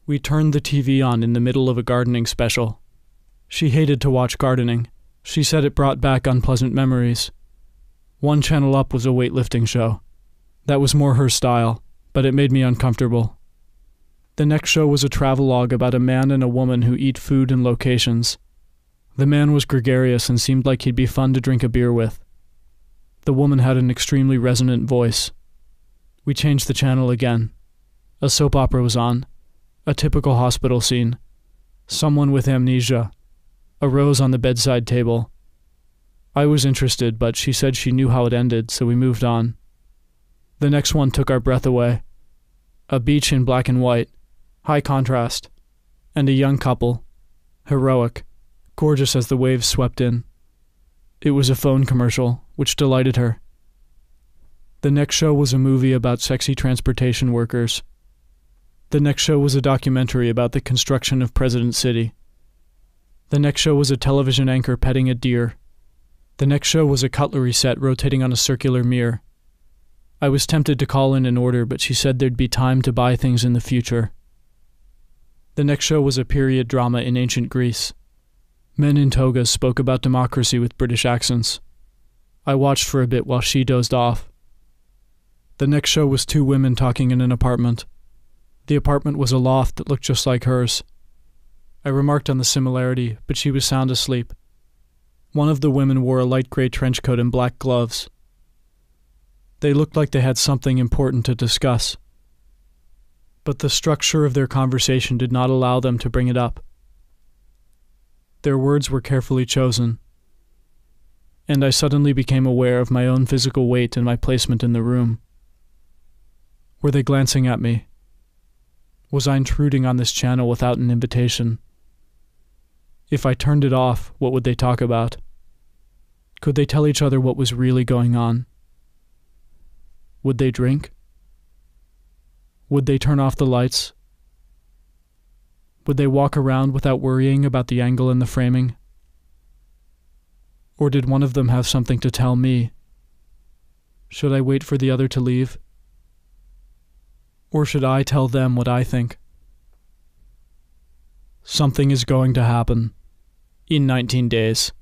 We turned the TV on in the middle of a gardening special. She hated to watch gardening. She said it brought back unpleasant memories. One channel up was a weightlifting show. That was more her style, but it made me uncomfortable. The next show was a travelogue about a man and a woman who eat food in locations. The man was gregarious and seemed like he'd be fun to drink a beer with. The woman had an extremely resonant voice. We changed the channel again. A soap opera was on. A typical hospital scene. Someone with amnesia. A rose on the bedside table. I was interested, but she said she knew how it ended, so we moved on. The next one took our breath away. A beach in black and white. High contrast. And a young couple. Heroic. Gorgeous as the waves swept in. It was a phone commercial, which delighted her. The next show was a movie about sexy transportation workers. The next show was a documentary about the construction of President City. The next show was a television anchor petting a deer. The next show was a cutlery set rotating on a circular mirror. I was tempted to call in an order, but she said there'd be time to buy things in the future. The next show was a period drama in ancient Greece. Men in togas spoke about democracy with British accents. I watched for a bit while she dozed off. The next show was two women talking in an apartment. The apartment was a loft that looked just like hers. I remarked on the similarity, but she was sound asleep. One of the women wore a light gray trench coat and black gloves. They looked like they had something important to discuss. But the structure of their conversation did not allow them to bring it up. Their words were carefully chosen. And I suddenly became aware of my own physical weight and my placement in the room. Were they glancing at me? Was I intruding on this channel without an invitation? If I turned it off, what would they talk about? Could they tell each other what was really going on? Would they drink? Would they turn off the lights? Would they walk around without worrying about the angle and the framing? Or did one of them have something to tell me? Should I wait for the other to leave? Or should I tell them what I think? Something is going to happen in 19 days.